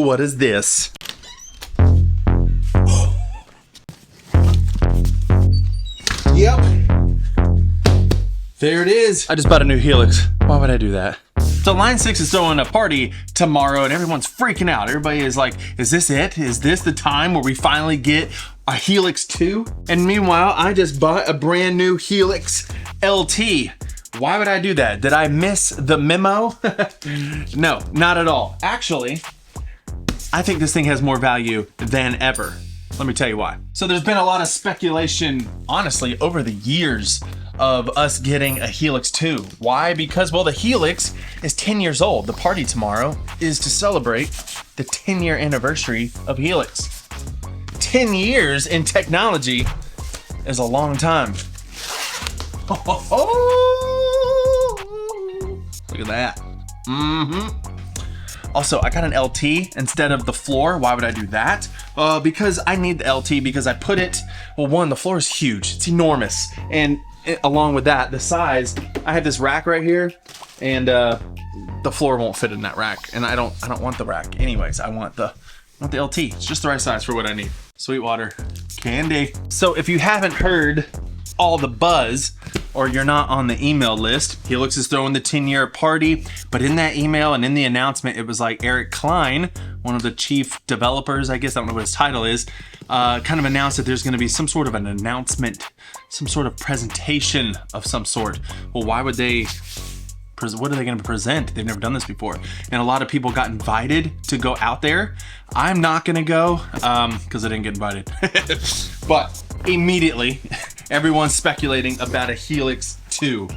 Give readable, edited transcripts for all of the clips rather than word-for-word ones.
what is this? Yep. There it is. I just bought a new Helix. Why would I do that? So Line 6 is throwing a party tomorrow and everyone's freaking out. Everybody is like, is this it? Is this the time where we finally get a Helix 2? And meanwhile, I just bought a brand new Helix LT. Why would I do that? Did I miss the memo? No, not at all. Actually, I think this thing has more value than ever. Let me tell you why. So there's been a lot of speculation, honestly, over the years of us getting a Helix 2. Why? Because, well, the Helix is 10 years old. The party tomorrow is to celebrate the 10-year anniversary of Helix. 10 years in technology is a long time. Look at that. Also, I got an LT instead of the floor. Why would I do that? Because I need the LT because I put it, well, one, the floor is huge. It's enormous. And along with that, the size, I have this rack right here and the floor won't fit in that rack. And I don't want the rack. Anyways, I want the LT. It's just the right size for what I need. Sweetwater candy. So if you haven't heard all the buzz, or you're not on the email list, Helix is throwing the 10-year party, but in that email and in the announcement, it was like Eric Klein, one of the chief developers, I guess, I don't know what his title is, kind of announced that there's gonna be some sort of an announcement, some sort of presentation of some sort. Well, why would they, what are they gonna present? They've never done this before. And a lot of people got invited to go out there. I'm not gonna go, because I didn't get invited. But immediately, everyone's speculating about a Helix 2.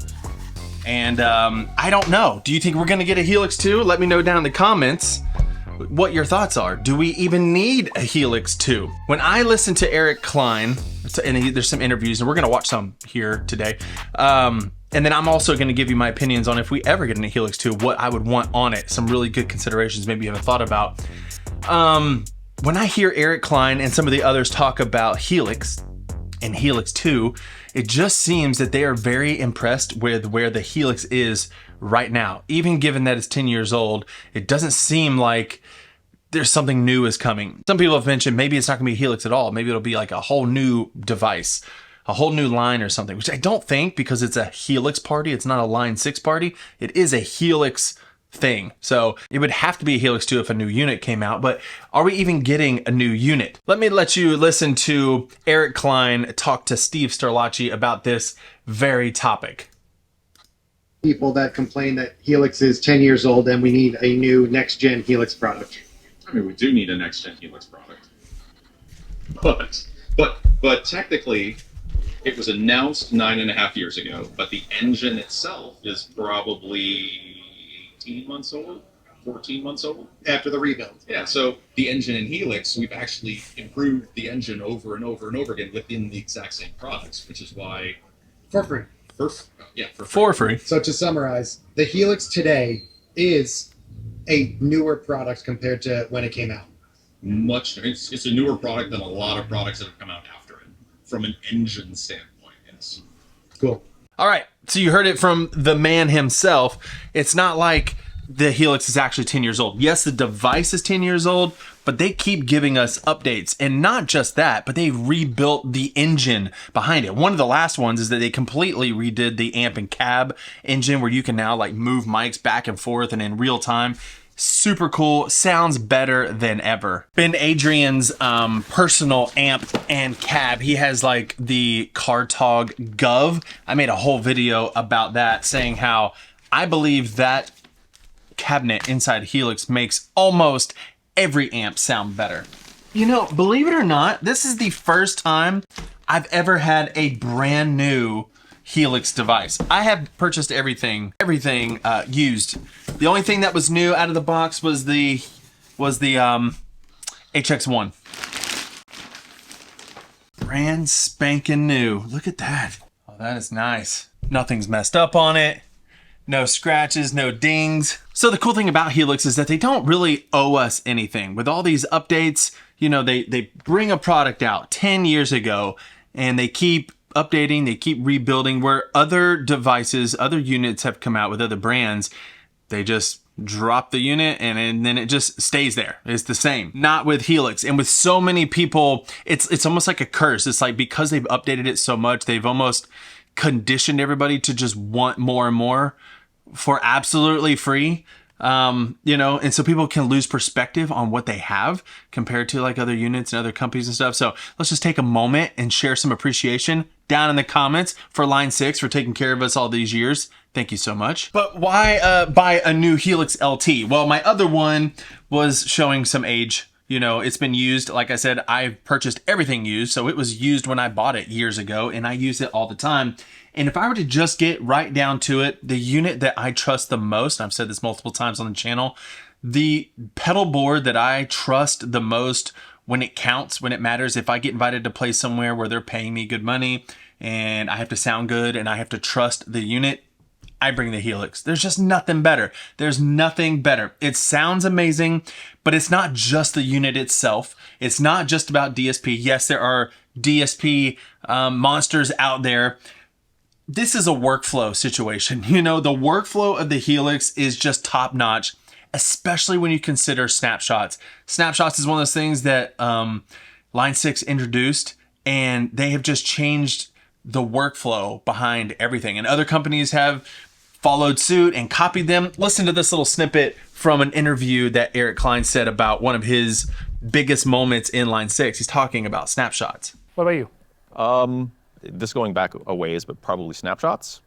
And I don't know. Do you think we're gonna get a Helix 2? Let me know down in the comments what your thoughts are. Do we even need a Helix 2? When I listen to Eric Klein, and there's some interviews, and we're gonna watch some here today, and then I'm also gonna give you my opinions on if we ever get a Helix 2, what I would want on it. Some really good considerations maybe you haven't thought about. When I hear Eric Klein and some of the others talk about Helix and Helix 2, it just seems that they are very impressed with where the Helix is right now. Even given that it's 10 years old, it doesn't seem like there's something new is coming. Some people have mentioned maybe it's not gonna be a Helix at all. Maybe it'll be like a whole new device, a whole new line or something, which I don't think, because it's a Helix party. It's not a Line 6 party. It is a Helix thing. So it would have to be a Helix 2 if a new unit came out, but are we even getting a new unit? Let me let you listen to Eric Klein talk to Steve Sterlacci about this very topic. People that complain that Helix is 10 years old and we need a new next-gen Helix product. I mean, we do need a next-gen Helix product. But technically, it was announced 9.5 years ago, but the engine itself is probably 18 months old, 14 months old. After the rebuild. Yeah, so the engine in Helix, we've actually improved the engine over and over and over again within the exact same products, which is why... For free. For free. So to summarize, the Helix today is a newer product compared to when it came out. It's a newer product than a lot of products that have come out after it, from an engine standpoint. Yes. Cool. All right, so you heard it from the man himself. It's not like the Helix is actually 10 years old. Yes, the device is 10 years old, but they keep giving us updates. And not just that, but they rebuilt the engine behind it. One of the last ones is that they completely redid the amp and cab engine, where you can now like move mics back and forth and in real time. Super cool, sounds better than ever. Ben Adrian's personal amp and cab, he has like the Cartog Gov. I made a whole video about that, saying how I believe that cabinet inside Helix makes almost every amp sound better. You know, believe it or not, this is the first time I've ever had a brand new Helix device. I have purchased everything used. The only thing that was new out of the box was the HX1. Brand spanking new. Look at that. Oh, that is nice. Nothing's messed up on it. No scratches, no dings. So the cool thing about Helix is that they don't really owe us anything. With all these updates, you know, they bring a product out 10 years ago and they keep updating, they keep rebuilding, where other devices, other units have come out with other brands. They just drop the unit, and then it just stays there. It's the same. Not with Helix. And with so many people, it's almost like a curse. It's like because they've updated it so much, they've almost conditioned everybody to just want more and more for absolutely free. You know, and so people can lose perspective on what they have compared to like other units and other companies and stuff. So let's just take a moment and share some appreciation down in the comments for Line 6 for taking care of us all these years. Thank you so much. But why buy a new Helix LT? Well, my other one was showing some age. You know, it's been used. Like I said, I've purchased everything used. So it was used when I bought it years ago, and I use it all the time. And if I were to just get right down to it, the unit that I trust the most, and I've said this multiple times on the channel, the pedal board that I trust the most when it counts, when it matters, if I get invited to play somewhere where they're paying me good money and I have to sound good and I have to trust the unit, I bring the Helix. There's just nothing better. There's nothing better. It sounds amazing, but it's not just the unit itself. It's not just about DSP. Yes, there are DSP monsters out there. This is a workflow situation. You know, the workflow of the Helix is just top notch, especially when you consider Snapshots. Snapshots is one of those things that Line 6 introduced, and they have just changed the workflow behind everything. And other companies have followed suit and copied them. Listen to this little snippet from an interview that Eric Klein said about one of his biggest moments in Line 6. He's talking about Snapshots. What about you? This going back a ways, but probably Snapshots.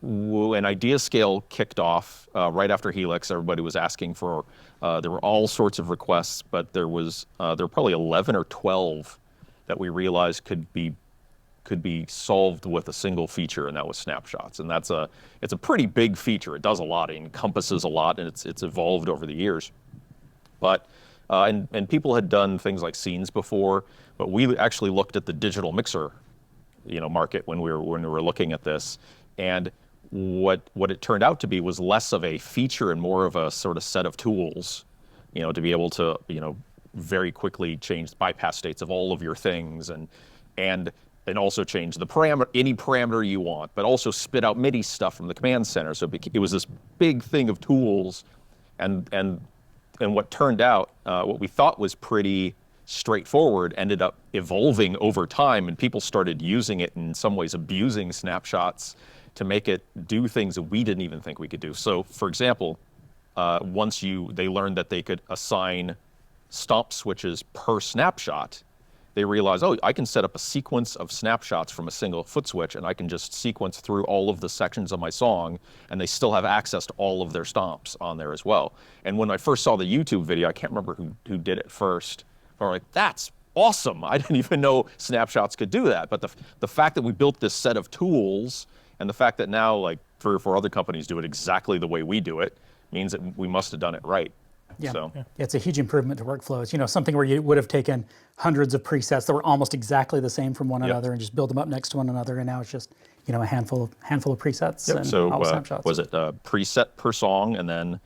When Idea Scale kicked off right after Helix, everybody was asking for, there were all sorts of requests, but there were probably 11 or 12 that we realized could be solved with a single feature, and that was Snapshots. And it's a pretty big feature. It does a lot, it encompasses a lot, and it's evolved over the years. But and people had done things like scenes before, but we actually looked at the digital mixer, market when we were looking at this, and what it turned out to be was less of a feature and more of a sort of set of tools, to be able to very quickly change the bypass states of all of your things, and also change the any parameter you want, but also spit out MIDI stuff from the command center. So it was this big thing of tools, and what turned out, what we thought was pretty straightforward ended up evolving over time, and people started using it, and in some ways abusing Snapshots to make it do things that we didn't even think we could do. So for example, once they learned that they could assign stomp switches per snapshot, they realized, oh, I can set up a sequence of snapshots from a single foot switch, and I can just sequence through all of the sections of my song, and they still have access to all of their stomps on there as well. And when I first saw the YouTube video, I can't remember who did it first, but I'm like, that's awesome. I didn't even know Snapshots could do that. But the fact that we built this set of tools, and the fact that now like 3 or 4 other companies do it exactly the way we do it, means that we must have done it right. Yeah. So. Yeah, it's a huge improvement to workflows. Something where you would have taken hundreds of presets that were almost exactly the same from one another and just build them up next to one another, and now it's just a handful of presets and so all snapshots. Was it preset per song and then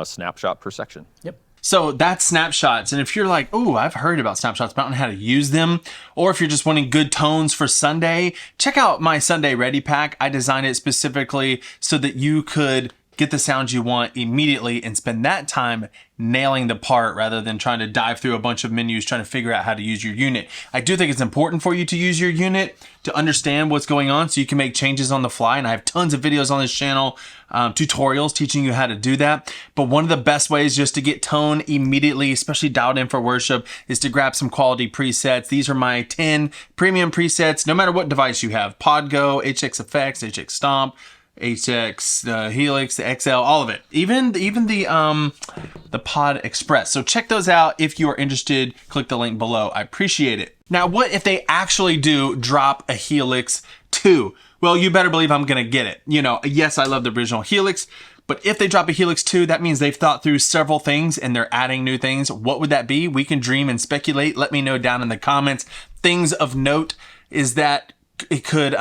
snapshot per section? Yep. So that's Snapshots. And if you're like, oh, I've heard about Snapshots, but I don't know how to use them, or if you're just wanting good tones for Sunday, check out my Sunday Ready Pack. I designed it specifically so that you could get the sounds you want immediately and spend that time nailing the part rather than trying to dive through a bunch of menus trying to figure out how to use your unit. I do think it's important for you to use your unit to understand what's going on so you can make changes on the fly. And I have tons of videos on this channel, tutorials teaching you how to do that. But one of the best ways just to get tone immediately, especially dialed in for worship, is to grab some quality presets. These are my 10 premium presets, no matter what device you have: Podgo, HX Effects, HX Stomp, HX, Helix, the XL, all of it. Even the Pod Express. So check those out if you are interested. Click the link below. I appreciate it. Now, what if they actually do drop a Helix 2? Well, you better believe I'm gonna get it. Yes, I love the original Helix, but if they drop a Helix 2, that means they've thought through several things and they're adding new things. What would that be? We can dream and speculate. Let me know down in the comments. Things of note is that it could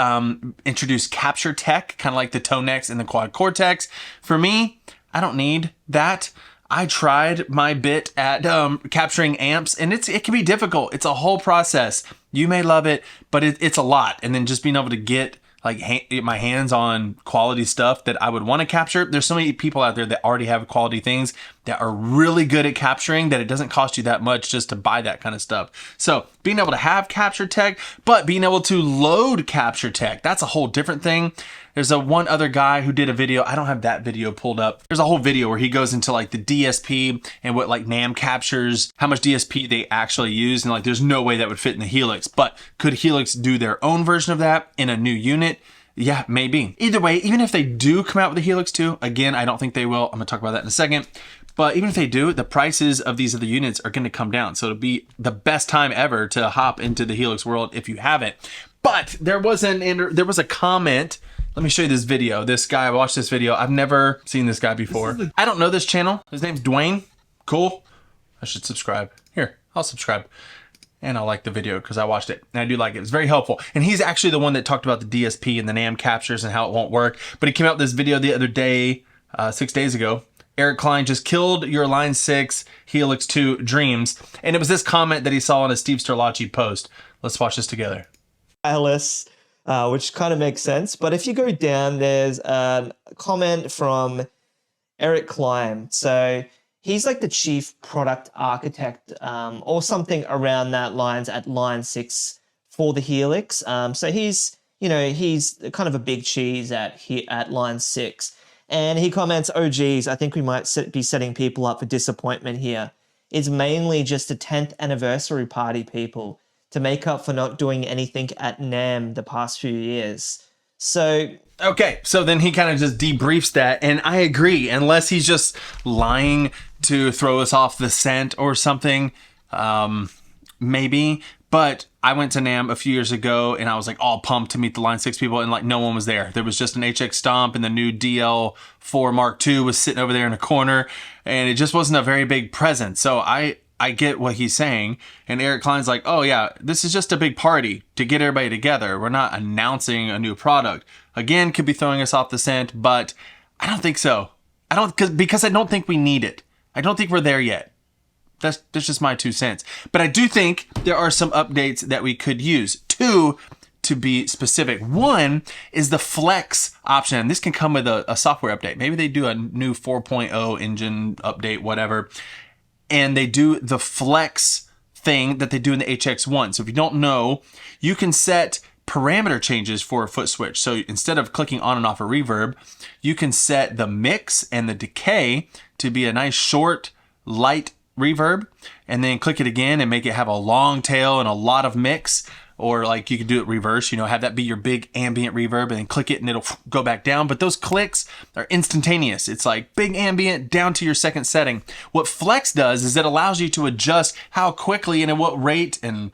introduce capture tech, kind of like the Tonex and the Quad Cortex. For me, I don't need that. I tried my bit at capturing amps, and it can be difficult. It's a whole process. You may love it, but it's a lot. And then just being able to get like my hands on quality stuff that I would want to capture. There's so many people out there that already have quality things that are really good at capturing that it doesn't cost you that much just to buy that kind of stuff. So being able to have capture tech, but being able to load capture tech, that's a whole different thing. There's one other guy who did a video. I don't have that video pulled up. There's a whole video where he goes into like the DSP and what like NAM captures, how much DSP they actually use. And like, there's no way that would fit in the Helix, but could Helix do their own version of that in a new unit? Yeah, maybe. Either way, even if they do come out with the Helix 2, again, I don't think they will. I'm gonna talk about that in a second. But even if they do, the prices of these other units are gonna come down. So it'll be the best time ever to hop into the Helix world if you haven't. But there was a comment. Let me show you this video. This guy, I watched this video. I've never seen this guy before. I don't know this channel. His name's Dwayne. Cool. I should subscribe. Here, I'll subscribe. And I'll like the video because I watched it. And I do like it. It's very helpful. And he's actually the one that talked about the DSP and the NAM captures and how it won't work. But he came out with this video the other day, 6 days ago. Eric Klein just killed your Line 6 Helix 2 dreams. And it was this comment that he saw on a Steve Sterlacci post. Let's watch this together. Wireless, which kind of makes sense. But if you go down, there's a comment from Eric Klein. So he's like the chief product architect or something around that lines at Line 6 for the Helix. So he's kind of a big cheese at Line 6. And he comments, oh, geez, I think we might be setting people up for disappointment here. It's mainly just a 10th anniversary party, people, to make up for not doing anything at NAMM the past few years. So okay, so then he kind of just debriefs that, and I agree, unless he's just lying to throw us off the scent or something, maybe. But I went to NAMM a few years ago, and I was like all pumped to meet the Line 6 people, and like no one was there. There was just an HX Stomp, and the new DL4 Mark II was sitting over there in a corner, and it just wasn't a very big presence. So I get what he's saying. And Eric Klein's like, oh yeah, this is just a big party to get everybody together. We're not announcing a new product. Again, could be throwing us off the scent, but I don't think so. Because I don't think we need it. I don't think we're there yet. That's just my 2 cents. But I do think there are some updates that we could use. 2, to be specific. 1 is the Flex option. And this can come with a software update. Maybe they do a new 4.0 engine update, whatever. And they do the Flex thing that they do in the HX1. So if you don't know, you can set parameter changes for a foot switch. So instead of clicking on and off a reverb, you can set the mix and the decay to be a nice short, light reverb, and then click it again and make it have a long tail and a lot of mix. Or like you could do it reverse, have that be your big ambient reverb and then click it and it'll go back down. But those clicks are instantaneous. It's like big ambient down to your second setting. What Flex does is it allows you to adjust how quickly and at what rate and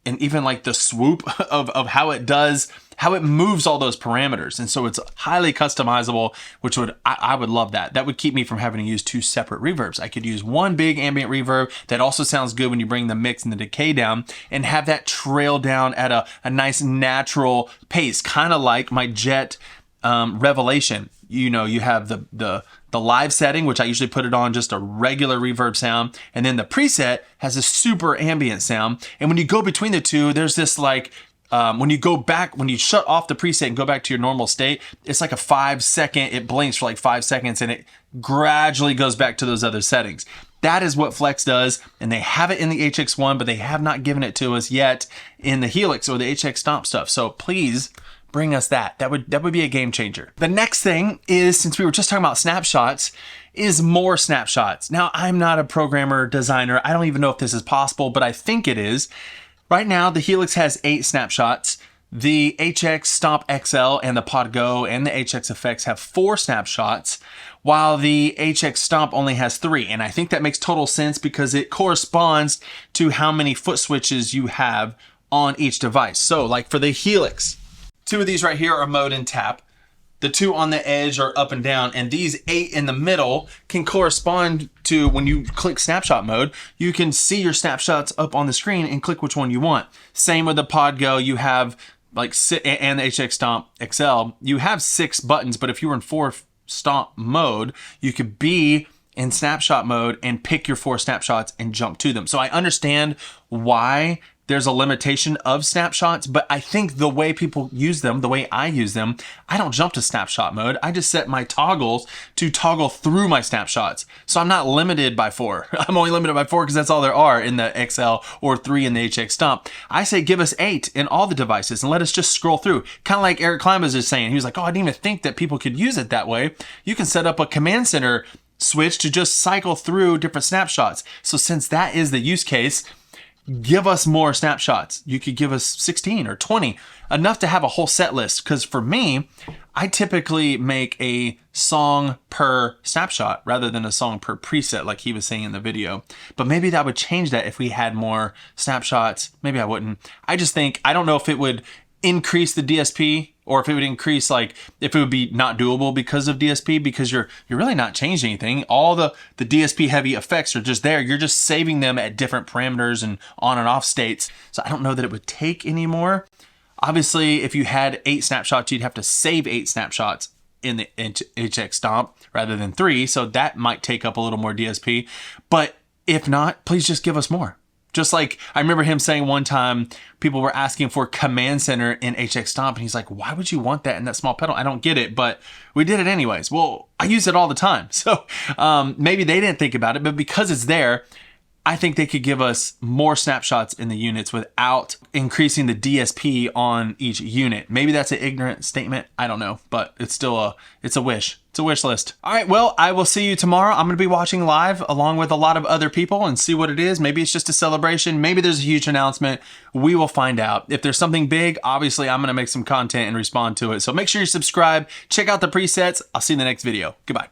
even like the swoop of how it moves all those parameters. And so it's highly customizable, which I would love that. That would keep me from having to use 2 separate reverbs. I could use one big ambient reverb that also sounds good when you bring the mix and the decay down and have that trail down at a nice natural pace, kind of like my Jet Revelation. You have the live setting, which I usually put it on just a regular reverb sound. And then the preset has a super ambient sound. And when you go between the two, there's this like, when you shut off the preset and go back to your normal state, it's like a 5-second, it blinks for like 5 seconds and it gradually goes back to those other settings. That is what Flex does. And they have it in the HX1, but they have not given it to us yet in the Helix or the HX Stomp stuff. So please bring us that. That would be a game changer. The next thing is, since we were just talking about snapshots, is more snapshots. Now, I'm not a programmer, designer. I don't even know if this is possible, but I think it is. Right now, the Helix has 8 snapshots. The HX Stomp XL and the Pod Go and the HX Effects have 4 snapshots, while the HX Stomp only has 3. And I think that makes total sense because it corresponds to how many foot switches you have on each device. So like for the Helix, 2 of these right here are mode and tap. The 2 on the edge are up and down, and these 8 in the middle can correspond to when you click snapshot mode, you can see your snapshots up on the screen and click which one you want. Same with the Pod Go, you have like, and the HX Stomp XL, you have 6 buttons, but if you were in 4 stomp mode, you could be in snapshot mode and pick your 4 snapshots and jump to them. So I understand why there's a limitation of snapshots, but I think the way people use them, the way I use them, I don't jump to snapshot mode. I just set my toggles to toggle through my snapshots. So I'm not limited by 4. I'm only limited by 4 because that's all there are in the XL or 3 in the HX Stomp. I say give us 8 in all the devices and let us just scroll through. Kind of like Eric Klein was just saying. He was like, oh, I didn't even think that people could use it that way. You can set up a command center switch to just cycle through different snapshots. So since that is the use case, give us more snapshots. You could give us 16 or 20, enough to have a whole set list. Because for me, I typically make a song per snapshot rather than a song per preset like he was saying in the video. But maybe that would change that if we had more snapshots. Maybe I wouldn't. I just think, I don't know if it would increase the DSP or if it would increase, like, if it would be not doable because of DSP, because you're really not changing anything. All the DSP heavy effects are just there. You're just saving them at different parameters and on and off states. So I don't know that it would take any more. Obviously, if you had 8 snapshots, you'd have to save 8 snapshots in the HX Stomp rather than 3. So that might take up a little more DSP. But if not, please just give us more. Just like I remember him saying one time, people were asking for command center in HX Stomp, and he's like, why would you want that in that small pedal? I don't get it, but we did it anyways. Well, I use it all the time. So maybe they didn't think about it, but because it's there, I think they could give us more snapshots in the units without increasing the DSP on each unit. Maybe that's an ignorant statement. I don't know, but it's still it's a wish. It's a wish list. All right, well, I will see you tomorrow. I'm going to be watching live along with a lot of other people and see what it is. Maybe it's just a celebration. Maybe there's a huge announcement. We will find out. If there's something big, obviously I'm going to make some content and respond to it. So make sure you subscribe. Check out the presets. I'll see you in the next video. Goodbye.